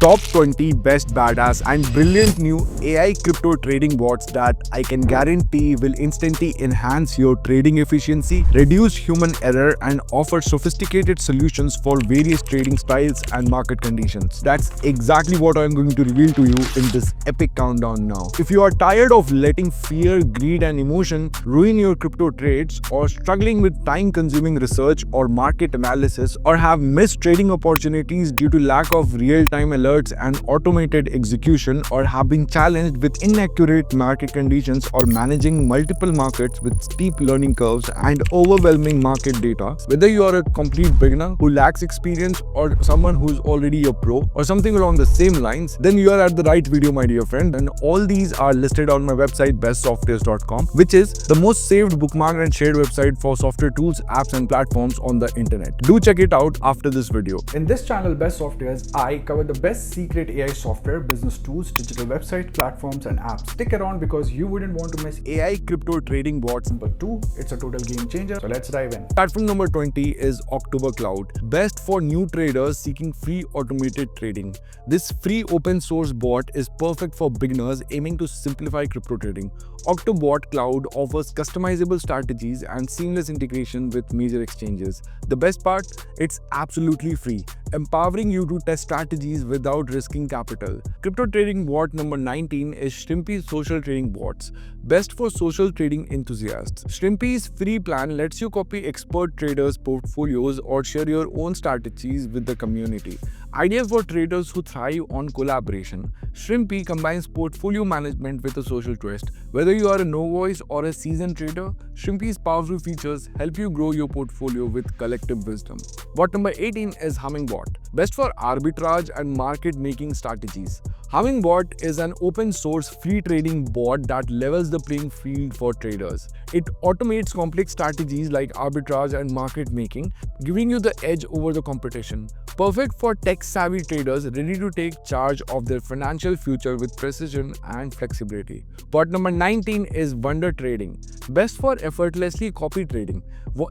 Top 20 best badass and brilliant new AI crypto trading bots that I can guarantee will instantly enhance your trading efficiency, reduce human error, and offer sophisticated solutions for various trading styles and market conditions. That's exactly what I'm going to reveal to you in this epic countdown now. If you are tired of letting fear, greed, and emotion ruin your crypto trades, or struggling with time-consuming research or market analysis, or have missed trading opportunities due to lack of real-time alerts and automated execution, or have been challenged with inaccurate market conditions, or managing multiple markets with steep learning curves and overwhelming market data, whether you are a complete beginner who lacks experience or someone who's already a pro or something along the same lines, then you are at the right video, my dear friend. And all these are listed on my website bestsoftwares.com, which is the most saved, bookmarked, and shared website for software tools, apps, and platforms on the internet. Do check it out after this video. In this channel, Best Softwares, I cover the best secret AI software, business tools, digital websites, platforms, and apps. Stick around because you wouldn't want to miss AI crypto trading bots. Number 2. It's a total game changer. So let's dive in. Platform number 20 is October Cloud, best for new traders seeking free automated trading. This free open source bot is perfect for beginners aiming to simplify crypto trading. Octobot Cloud offers customizable strategies and seamless integration with major exchanges. The best part, it's absolutely free, empowering you to test strategies without risking capital. Crypto trading bot number 19 is Shrimpy's social trading bots, best for social trading enthusiasts. Shrimpy's free plan lets you copy expert traders' portfolios or share your own strategies with the community. Ideal for traders who thrive on collaboration. Shrimpy combines portfolio management with a social twist. Whether you are a novice or a seasoned trader, Shrimpy's powerful features help you grow your portfolio with collective wisdom. Bot number 18 is Hummingbot, best for arbitrage and market making strategies. Hummingbot is an open source free trading bot that levels the playing field for traders. It automates complex strategies like arbitrage and market making, giving you the edge over the competition. Perfect for tech-savvy traders ready to take charge of their financial future with precision and flexibility. Bot number 19 is Wonder Trading, best for effortlessly copy trading.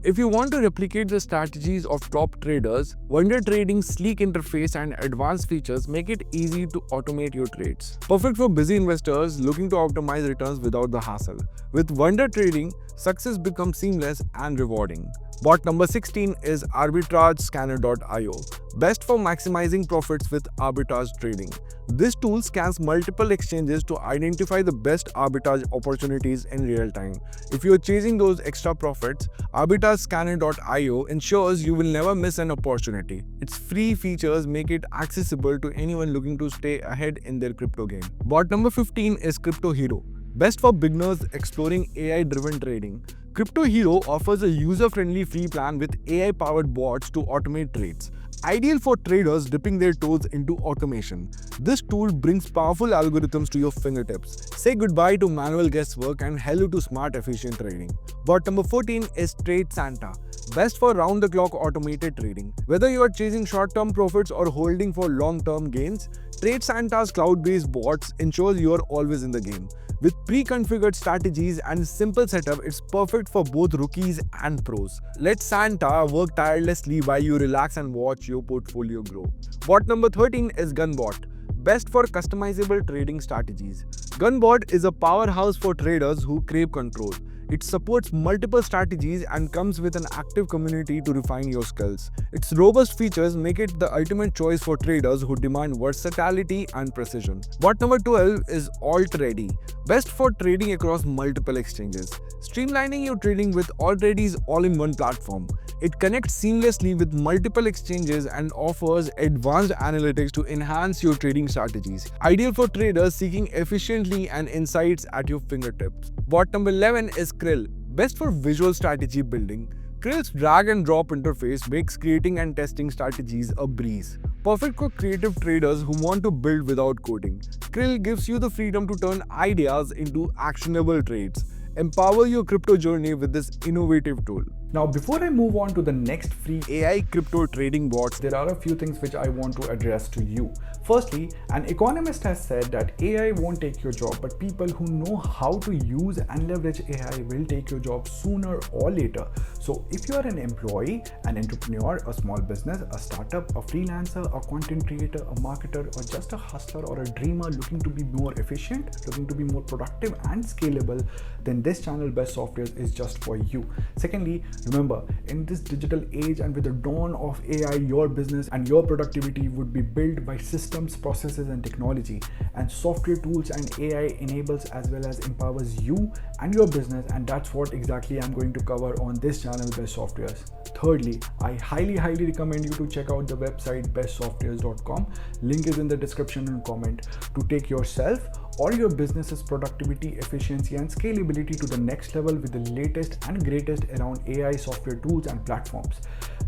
If you want to replicate the strategies of top traders, Wonder Trading's sleek interface and advanced features make it easy to automate your trades. Perfect for busy investors looking to optimize returns without the hassle. With Wonder Trading, success becomes seamless and rewarding. Bot number 16 is arbitragescanner.io, best for maximizing profits with arbitrage trading. This tool scans multiple exchanges to identify the best arbitrage opportunities in real time. If you are chasing those extra profits, arbitragescanner.io ensures you will never miss an opportunity. Its free features make it accessible to anyone looking to stay ahead in their crypto game. Bot number 15 is Crypto Hero, best for beginners exploring AI-driven trading. Crypto Hero offers a user-friendly free plan with AI-powered bots to automate trades. Ideal for traders dipping their toes into automation. This tool brings powerful algorithms to your fingertips. Say goodbye to manual guesswork and hello to smart, efficient trading. Bot number 14 is Trade Santa, best for round-the-clock automated trading. Whether you are chasing short-term profits or holding for long-term gains, Trade Santa's cloud-based bots ensures you are always in the game. With pre-configured strategies and simple setup, it's perfect for both rookies and pros. Let Santa work tirelessly while you relax and watch your portfolio grow. Bot number 13 is Gunbot, best for customizable trading strategies. Gunbot is a powerhouse for traders who crave control. It supports multiple strategies and comes with an active community to refine your skills. Its robust features make it the ultimate choice for traders who demand versatility and precision. Bot number 12 is AltReady, best for trading across multiple exchanges. Streamlining your trading with AltReady's all-in-one platform. It connects seamlessly with multiple exchanges and offers advanced analytics to enhance your trading strategies. Ideal for traders seeking efficiently and insights at your fingertips. Bot number 11 is Krill, best for visual strategy building. Krill's drag and drop interface makes creating and testing strategies a breeze. Perfect for creative traders who want to build without coding. Krill gives you the freedom to turn ideas into actionable trades. Empower your crypto journey with this innovative tool. Now, before I move on to the next free AI crypto trading bots, there are a few things which I want to address to you. Firstly, an economist has said that AI won't take your job, but people who know how to use and leverage AI will take your job sooner or later. So, if you are an employee, an entrepreneur, a small business, a startup, a freelancer, a content creator, a marketer, or just a hustler or a dreamer looking to be more efficient, looking to be more productive and scalable, then this channel Best Softwares is just for you. Secondly, remember, in this digital age and with the dawn of AI, your business and your productivity would be built by systems, processes, and technology. And software tools and AI enables as well as empowers you and your business, and that's what exactly I'm going to cover on this channel Best Softwares. Thirdly, I highly recommend you to check out the website bestsoftwares.com. Link is in the description and comment to take yourself or your business's productivity, efficiency, and scalability to the next level with the latest and greatest around AI software tools and platforms.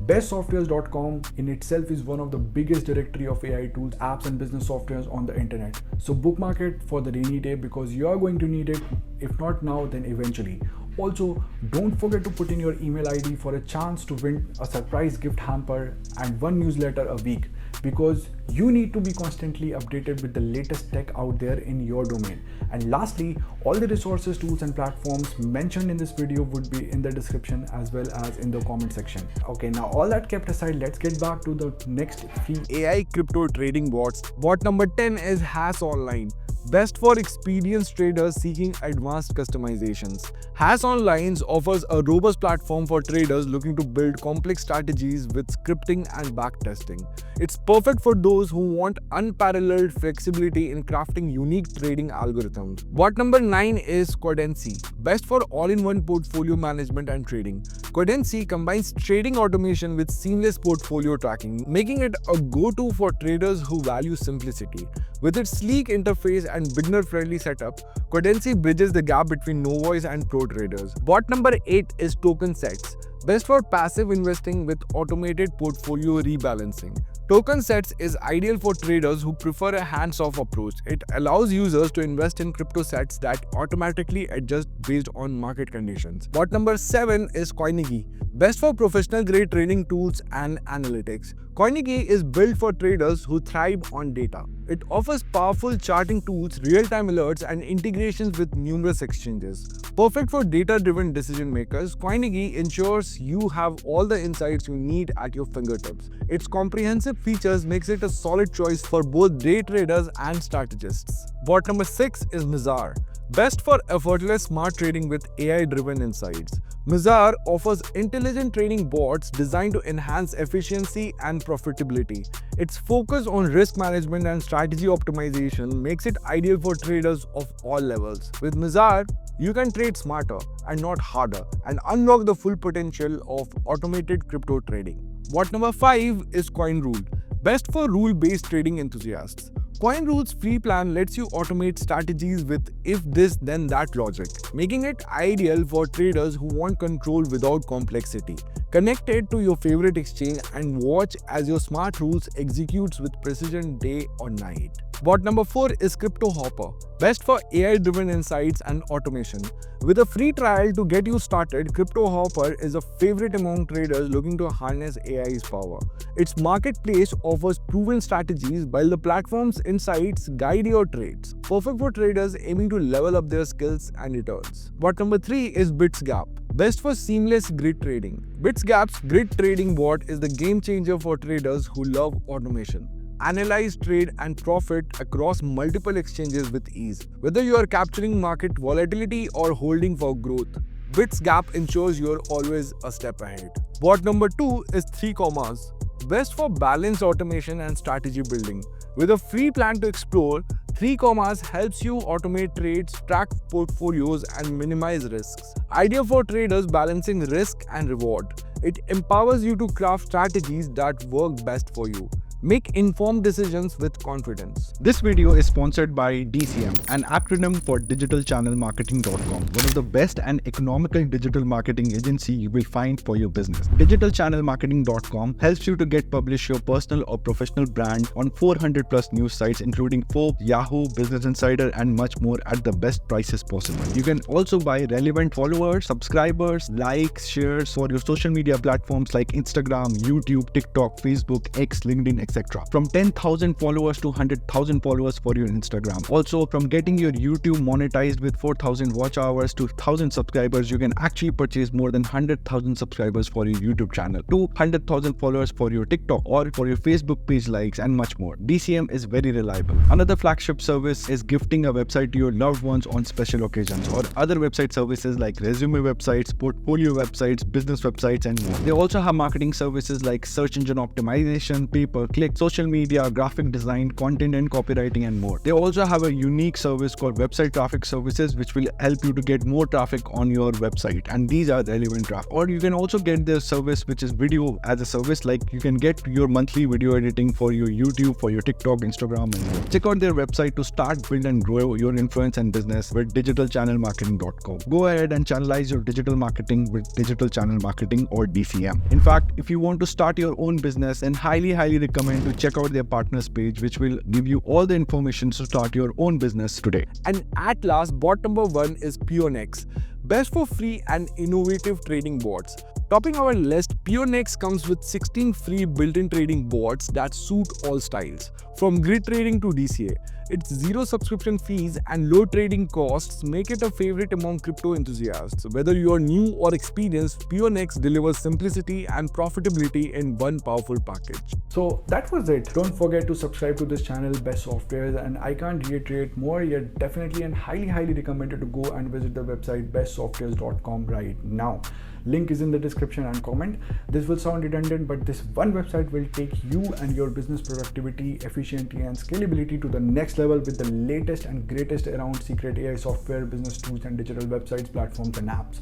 Bestsoftwares.com in itself is one of the biggest directory of AI tools, apps, and business softwares on the internet. So bookmark it for the rainy day because you are going to need it, if not now, then eventually. Also, don't forget to put in your email ID for a chance to win a surprise gift hamper and one newsletter a week, because you need to be constantly updated with the latest tech out there in your domain. And lastly, all the resources, tools, and platforms mentioned in this video would be in the description as well as in the comment section. Okay, now all that kept aside, let's get back to the next free AI crypto trading bots. Bot number 10 is Has Online. Best for experienced traders seeking advanced customizations. Has Online offers a robust platform for traders looking to build complex strategies with scripting and backtesting. It's perfect for those who want unparalleled flexibility in crafting unique trading algorithms. Bot number 9 is Codency. Best for all-in-one portfolio management and trading. Codency combines trading automation with seamless portfolio tracking, making it a go-to for traders who value simplicity. With its sleek interface and beginner-friendly setup, Codency bridges the gap between novice and pro traders. Bot number 8 is Token Sets. Best for passive investing with automated portfolio rebalancing. Token Sets is ideal for traders who prefer a hands-off approach. It allows users to invest in crypto sets that automatically adjust based on market conditions. Bot number 7 is Coinigy. Best for professional-grade trading tools and analytics. Coinigy is built for traders who thrive on data. It offers powerful charting tools, real-time alerts, and integrations with numerous exchanges. Perfect for data-driven decision makers, Coinigy ensures you have all the insights you need at your fingertips. Its comprehensive features makes it a solid choice for both day traders and strategists. Bot number 6 is Mizar. Best for effortless smart trading with AI-driven insights. Mizar offers intelligent trading bots designed to enhance efficiency and profitability. Its focus on risk management and strategy optimization makes it ideal for traders of all levels. With Mizar, you can trade smarter and not harder and unlock the full potential of automated crypto trading. Bot number 5 is CoinRule. Best for rule-based trading enthusiasts. CoinRule's free plan lets you automate strategies with if this then that logic, making it ideal for traders who want control without complexity. Connect it to your favorite exchange and watch as your smart rules executes with precision day or night. Bot number 4 is Crypto Hopper. Best for AI-driven insights and automation. With a free trial to get you started, Crypto Hopper is a favorite among traders looking to harness AI's power. Its marketplace offers proven strategies while the platform's insights guide your trades. Perfect for traders aiming to level up their skills and returns. Bot number 3 is BitsGap. Best for seamless grid trading. BitsGap's grid trading bot is the game changer for traders who love automation. Analyze, trade, and profit across multiple exchanges with ease. Whether you are capturing market volatility or holding for growth, BitsGap ensures you're always a step ahead. Bot number 2 is 3 Commas. Best for balanced automation and strategy building. With a free plan to explore, 3 Commas helps you automate trades, track portfolios, and minimize risks. Ideal for traders balancing risk and reward. It empowers you to craft strategies that work best for you. Make informed decisions with confidence. This video is sponsored by DCM, an acronym for digitalchannelmarketing.com, one of the best and economical digital marketing agency you will find for your business. Digitalchannelmarketing.com helps you to get publish your personal or professional brand on 400 plus news sites including Forbes, Yahoo, Business Insider and much more at the best prices possible. You can also buy relevant followers, subscribers, likes, shares for your social media platforms like Instagram, YouTube, TikTok, Facebook, X, LinkedIn, etc. From 10,000 followers to 100,000 followers for your Instagram. Also, from getting your YouTube monetized with 4,000 watch hours to 1,000 subscribers, you can actually purchase more than 100,000 subscribers for your YouTube channel, to 100,000 followers for your TikTok or for your Facebook page likes and much more. DCM is very reliable. Another flagship service is gifting a website to your loved ones on special occasions, or other website services like resume websites, portfolio websites, business websites and more. They also have marketing services like search engine optimization, pay-per-click, social media, graphic design, content and copywriting and more. They also have a unique service called website traffic services which will help you to get more traffic on your website, and these are relevant traffic. Or you can also get their service which is video as a service, like you can get your monthly video editing for your YouTube, for your TikTok, Instagram and more. Check out their website to start, build and grow your influence and business with digitalchannelmarketing.com. Go ahead and channelize your digital marketing with Digital Channel Marketing or DCM. In fact, if you want to start your own business, then highly recommend to check out their partners page which will give you all the information to start your own business today. And at last, bot number 1 is PeerNex, best for free and innovative trading bots. Topping our list, PeerNex comes with 16 free built-in trading bots that suit all styles. From grid trading to DCA, its zero subscription fees and low trading costs make it a favorite among crypto enthusiasts. Whether you are new or experienced, PeerNex delivers simplicity and profitability in one powerful package. So that was it. Don't forget to subscribe to this channel, Best Softwares, and I can't reiterate more yet. Definitely and highly recommended to go and visit the website bestsoftwares.com right now. Link is in the description and comment. This will sound redundant, but this one website will take you and your business productivity, efficiency and scalability to the next level with the latest and greatest around secret AI software, business tools and digital websites, platforms and apps.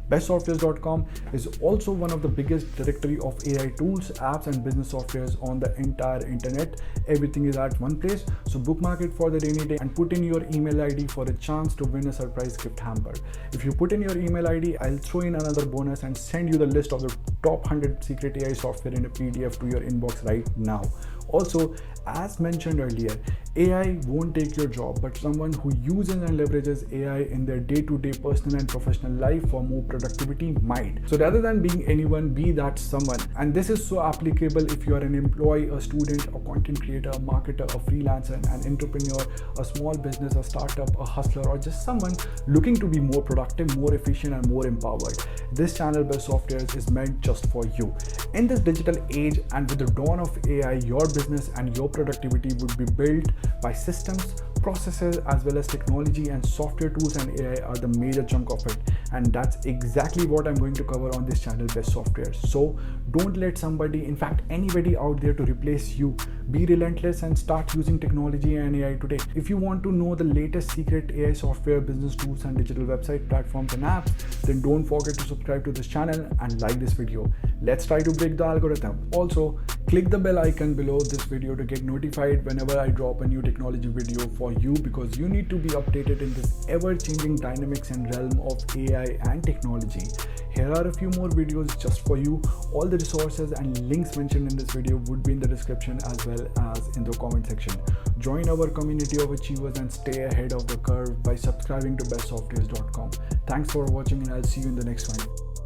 Bestsoftwares.com is also one of the biggest directory of AI tools, apps and business softwares on the entire internet. Everything is at one place, so bookmark it for the rainy day and put in your email ID for a chance to win a surprise gift hamper. If you put in your email ID, I'll throw in another bonus and send you the list of the top 100 secret AI software in a PDF to your inbox right now. Also, as mentioned earlier, AI won't take your job, but someone who uses and leverages AI in their day-to-day personal and professional life for more productivity might. So rather than being anyone, be that someone. And this is so applicable if you are an employee, a student, a content creator, a marketer, a freelancer, an entrepreneur, a small business, a startup, a hustler, or just someone looking to be more productive, more efficient, and more empowered. This channel, Best Softwares, is meant just for you. In this digital age and with the dawn of AI, your business and your productivity would be built by systems, processes, as well as technology, and software tools and AI are the major chunk of it. And that's exactly what I'm going to cover on this channel, Best Software. So don't let somebody, in fact anybody out there, to replace you. Be relentless and start using technology and AI today. If you want to know the latest secret AI software, business tools and digital website platforms and apps, then don't forget to subscribe to this channel and like this video. Let's try to break the algorithm. Also, click the bell icon below this video to get notified whenever I drop a new technology video for you, because you need to be updated in this ever-changing dynamics and realm of AI and technology. Here are a few more videos just for you. All the resources and links mentioned in this video would be in the description as well as in the comment section. Join our community of achievers and stay ahead of the curve by subscribing to bestsoftwares.com. Thanks for watching and I'll see you in the next one.